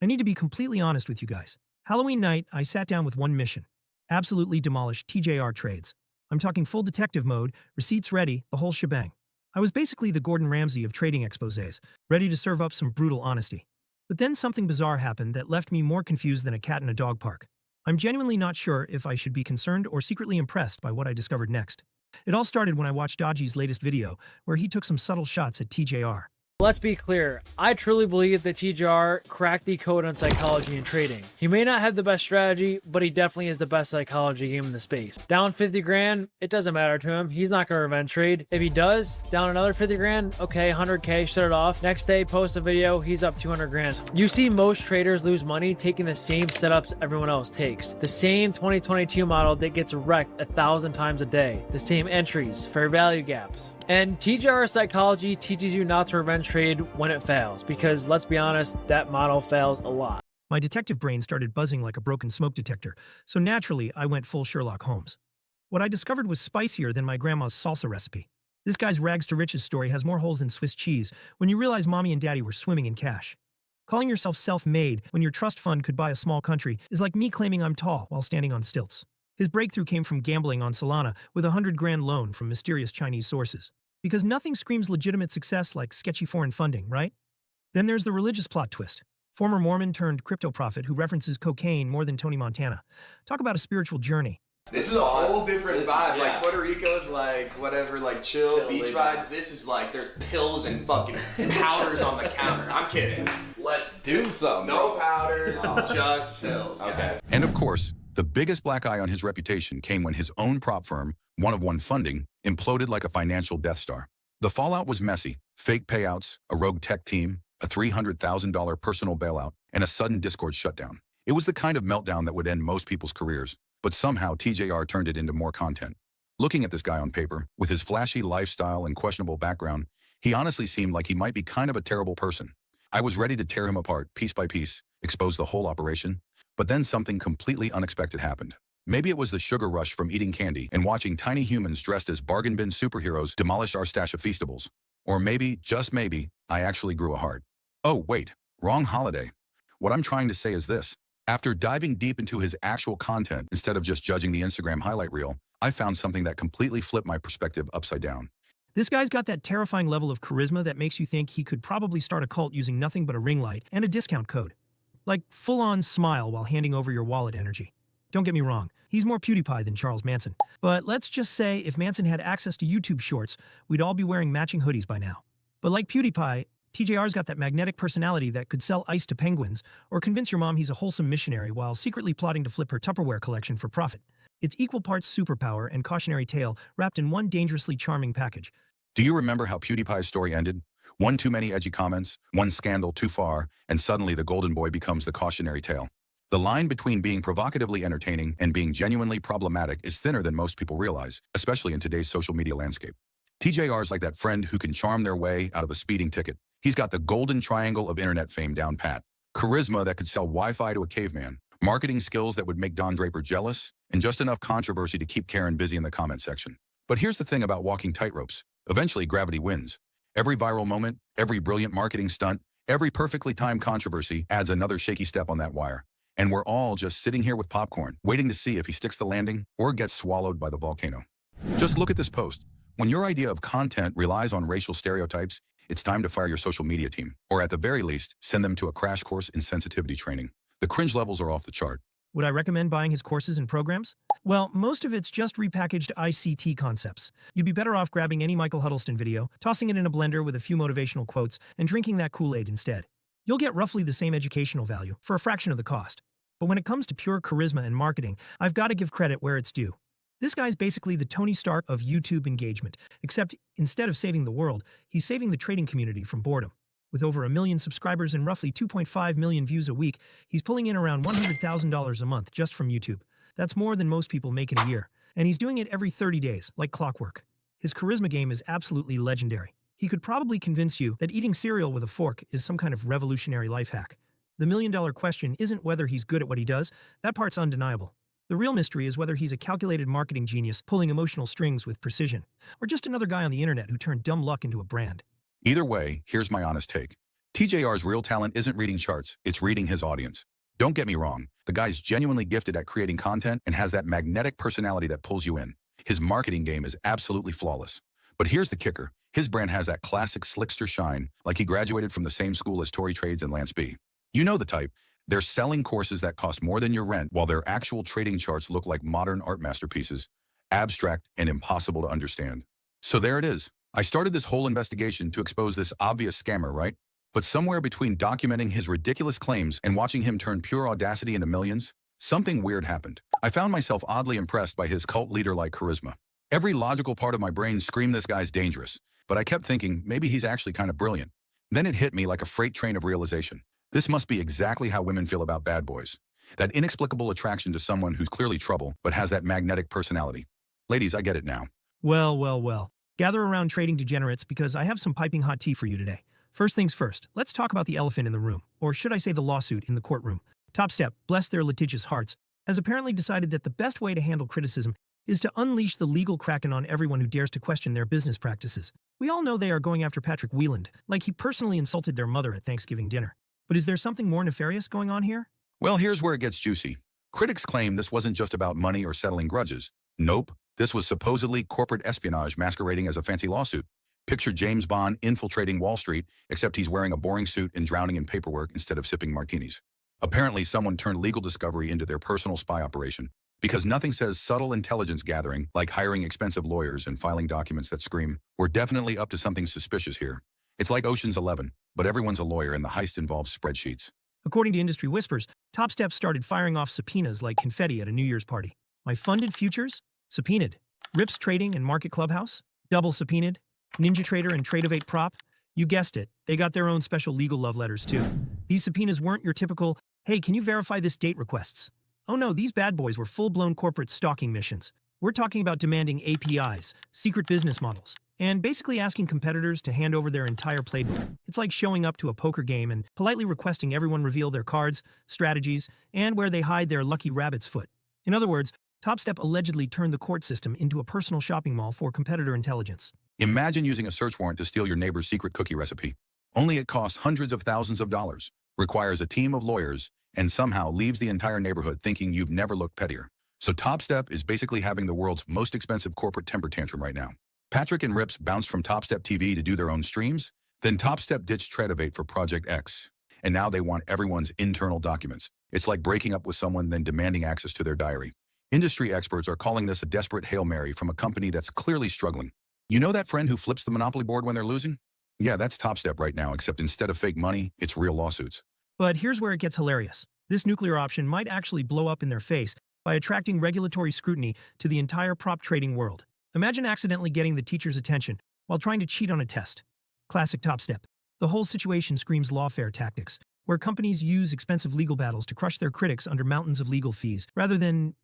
I need to be completely honest with you guys. Halloween night, I sat down with one mission. Absolutely demolish TJR Trades. I'm talking full detective mode, receipts ready, the whole shebang. I was basically the Gordon Ramsay of trading exposés, ready to serve up some brutal honesty. But then something bizarre happened that left me more confused than a cat in a dog park. I'm genuinely not sure if I should be concerned or secretly impressed by what I discovered next. It all started when I watched Dodgy's latest video, where he took some subtle shots at TJR. Let's be clear, I truly believe that TJR cracked the code on psychology and trading. He may not have the best strategy, but he definitely is the best psychology game in the space. Down 50 grand, it doesn't matter to him. He's not going to revenge trade. If he does, down another 50 grand, okay, 100K, shut it off. Next day, post a video, he's up 200 grand. You see most traders lose money taking the same setups everyone else takes. The same 2022 model that gets wrecked 1,000 times a day. The same entries, fair value gaps. And TJR psychology teaches you not to revenge trade when it fails, because let's be honest, that model fails a lot. My detective brain started buzzing like a broken smoke detector, so naturally I went full Sherlock Holmes. What I discovered was spicier than my grandma's salsa recipe. This guy's rags to riches story has more holes than Swiss cheese when you realize mommy and daddy were swimming in cash. Calling yourself self-made when your trust fund could buy a small country is like me claiming I'm tall while standing on stilts. His breakthrough came from gambling on Solana with a 100 grand loan from mysterious Chinese sources. Because nothing screams legitimate success like sketchy foreign funding, right? Then there's the religious plot twist. Former Mormon turned crypto prophet who references cocaine more than Tony Montana. Talk about a spiritual journey. This is a whole different vibe. Yeah. Like Puerto Rico's like whatever, like chill beach vibes. This is like there's pills and fucking powders on the counter. I'm kidding. Let's Do something. no powders, just pills. Okay. Guys. And of course, the biggest black eye on his reputation came when his own prop firm, One of One Funding, imploded like a financial Death Star. The fallout was messy. Fake payouts, a rogue tech team, a $300,000 personal bailout, and a sudden Discord shutdown. It was the kind of meltdown that would end most people's careers, but somehow TJR turned it into more content. Looking at this guy on paper, with his flashy lifestyle and questionable background, he honestly seemed like he might be kind of a terrible person. I was ready to tear him apart piece by piece, expose the whole operation, but then something completely unexpected happened. Maybe it was the sugar rush from eating candy and watching tiny humans dressed as bargain bin superheroes demolish our stash of Feastables. Or maybe, just maybe, I actually grew a heart. Oh, wait, wrong holiday. What I'm trying to say is this. After diving deep into his actual content instead of just judging the Instagram highlight reel, I found something that completely flipped my perspective upside down. This guy's got that terrifying level of charisma that makes you think he could probably start a cult using nothing but a ring light and a discount code. Like full-on smile while handing over your wallet energy. Don't get me wrong, he's more PewDiePie than Charles Manson. But let's just say if Manson had access to YouTube Shorts, we'd all be wearing matching hoodies by now. But like PewDiePie, TJR's got that magnetic personality that could sell ice to penguins or convince your mom he's a wholesome missionary while secretly plotting to flip her Tupperware collection for profit. It's equal parts superpower and cautionary tale wrapped in one dangerously charming package. Do you remember how PewDiePie's story ended? One too many edgy comments, one scandal too far, and suddenly the golden boy becomes the cautionary tale. The line between being provocatively entertaining and being genuinely problematic is thinner than most people realize, especially in today's social media landscape. TJR is like that friend who can charm their way out of a speeding ticket. He's got the golden triangle of internet fame down pat. Charisma that could sell Wi-Fi to a caveman, marketing skills that would make Don Draper jealous, and just enough controversy to keep Karen busy in the comment section. But here's the thing about walking tightropes. Eventually, gravity wins. Every viral moment, every brilliant marketing stunt, every perfectly timed controversy adds another shaky step on that wire. And we're all just sitting here with popcorn, waiting to see if he sticks the landing or gets swallowed by the volcano. Just look at this post. When your idea of content relies on racial stereotypes, it's time to fire your social media team, or at the very least, send them to a crash course in sensitivity training. The cringe levels are off the chart. Would I recommend buying his courses and programs? Well, most of it's just repackaged ICT concepts. You'd be better off grabbing any Michael Huddleston video, tossing it in a blender with a few motivational quotes, and drinking that Kool-Aid instead. You'll get roughly the same educational value for a fraction of the cost. But when it comes to pure charisma and marketing, I've got to give credit where it's due. This guy's basically the Tony Stark of YouTube engagement, except instead of saving the world, he's saving the trading community from boredom. With over 1 million subscribers and roughly 2.5 million views a week, he's pulling in around $100,000 a month just from YouTube. That's more than most people make in a year. And he's doing it every 30 days, like clockwork. His charisma game is absolutely legendary. He could probably convince you that eating cereal with a fork is some kind of revolutionary life hack. The million-dollar question isn't whether he's good at what he does. That part's undeniable. The real mystery is whether he's a calculated marketing genius pulling emotional strings with precision, or just another guy on the internet who turned dumb luck into a brand. Either way, here's my honest take. TJR's real talent isn't reading charts, it's reading his audience. Don't get me wrong, the guy's genuinely gifted at creating content and has that magnetic personality that pulls you in. His marketing game is absolutely flawless. But here's the kicker. His brand has that classic slickster shine, like he graduated from the same school as TJR Trades and Lance B. You know the type. They're selling courses that cost more than your rent while their actual trading charts look like modern art masterpieces, abstract and impossible to understand. So there it is. I started this whole investigation to expose this obvious scammer, right? But somewhere between documenting his ridiculous claims and watching him turn pure audacity into millions, something weird happened. I found myself oddly impressed by his cult leader-like charisma. Every logical part of my brain screamed this guy's dangerous, but I kept thinking maybe he's actually kind of brilliant. Then it hit me like a freight train of realization. This must be exactly how women feel about bad boys. That inexplicable attraction to someone who's clearly trouble, but has that magnetic personality. Ladies, I get it now. Well, well, well. Gather around, trading degenerates, because I have some piping hot tea for you today. First things first, let's talk about the elephant in the room, or should I say the lawsuit in the courtroom. Topstep, bless their litigious hearts, has apparently decided that the best way to handle criticism is to unleash the legal kraken on everyone who dares to question their business practices. We all know they are going after Patrick Wieland, like he personally insulted their mother at Thanksgiving dinner. But is there something more nefarious going on here? Well, here's where it gets juicy. Critics claim this wasn't just about money or settling grudges. Nope, this was supposedly corporate espionage masquerading as a fancy lawsuit. Picture James Bond infiltrating Wall Street, except he's wearing a boring suit and drowning in paperwork instead of sipping martinis. Apparently, someone turned legal discovery into their personal spy operation, because nothing says subtle intelligence gathering like hiring expensive lawyers and filing documents that scream, "We're definitely up to something suspicious here." It's like Ocean's 11, but everyone's a lawyer and the heist involves spreadsheets. According to industry whispers, Topstep started firing off subpoenas like confetti at a New Year's party. My funded futures? Subpoenaed. Rips Trading and Market Clubhouse? Double subpoenaed. Ninja Trader and Tradeovate Prop? You guessed it, they got their own special legal love letters too. These subpoenas weren't your typical, "Hey, can you verify this date" requests. Oh no, these bad boys were full-blown corporate stalking missions. We're talking about demanding APIs, secret business models, and basically asking competitors to hand over their entire playbook. It's like showing up to a poker game and politely requesting everyone reveal their cards, strategies, and where they hide their lucky rabbit's foot. In other words, Topstep allegedly turned the court system into a personal shopping mall for competitor intelligence. Imagine using a search warrant to steal your neighbor's secret cookie recipe. Only it costs hundreds of thousands of dollars, requires a team of lawyers, and somehow leaves the entire neighborhood thinking you've never looked pettier. So Topstep is basically having the world's most expensive corporate temper tantrum right now. Patrick and Rips bounced from Topstep TV to do their own streams, then Topstep ditched TradeOvate for Project X, and now they want everyone's internal documents. It's like breaking up with someone then demanding access to their diary. Industry experts are calling this a desperate Hail Mary from a company that's clearly struggling. You know that friend who flips the Monopoly board when they're losing? Yeah, that's Topstep right now, except instead of fake money, it's real lawsuits. But here's where it gets hilarious. This nuclear option might actually blow up in their face by attracting regulatory scrutiny to the entire prop trading world. Imagine accidentally getting the teacher's attention while trying to cheat on a test. Classic Topstep. The whole situation screams lawfare tactics, where companies use expensive legal battles to crush their critics under mountains of legal fees, rather than,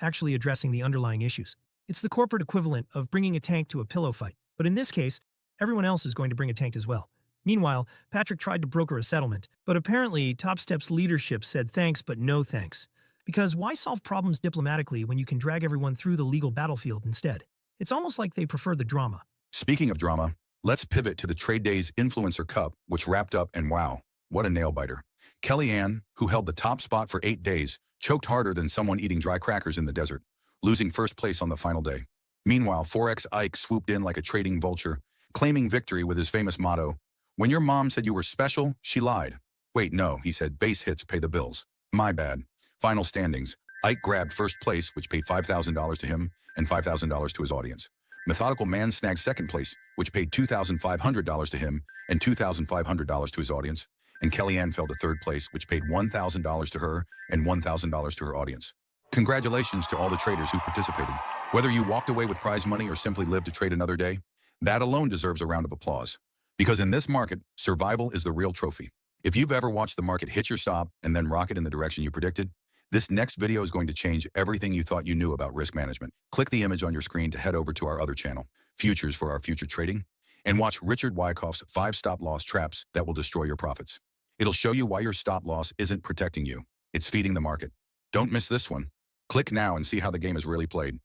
actually addressing the underlying issues. It's the corporate equivalent of bringing a tank to a pillow fight, but in this case, everyone else is going to bring a tank as well. Meanwhile, Patrick tried to broker a settlement, but apparently Topstep's leadership said thanks but no thanks. Because why solve problems diplomatically when you can drag everyone through the legal battlefield instead? It's almost like they prefer the drama. Speaking of drama, let's pivot to the TradeDay's Influencer Cup, which wrapped up, and wow, what a nail-biter. Kellyanne, who held the top spot for 8 days, choked harder than someone eating dry crackers in the desert, losing first place on the final day. Meanwhile, Forex Ike swooped in like a trading vulture, claiming victory with his famous motto, "When your mom said you were special, she lied." Wait, no, he said, "Base hits pay the bills." My bad. Final standings. Ike grabbed first place, which paid $5,000 to him and $5,000 to his audience. Methodical Man snagged second place, which paid $2,500 to him and $2,500 to his audience. And Kellyanne fell to third place, which paid $1,000 to her and $1,000 to her audience. Congratulations to all the traders who participated. Whether you walked away with prize money or simply lived to trade another day, that alone deserves a round of applause. Because in this market, survival is the real trophy. If you've ever watched the market hit your stop and then rocket in the direction you predicted, this next video is going to change everything you thought you knew about risk management. Click the image on your screen to head over to our other channel, Futures for Our Future Trading, and watch Richard Wyckoff's 5 stop-loss traps that will destroy your profits. It'll show you why your stop-loss isn't protecting you. It's feeding the market. Don't miss this one. Click now and see how the game is really played.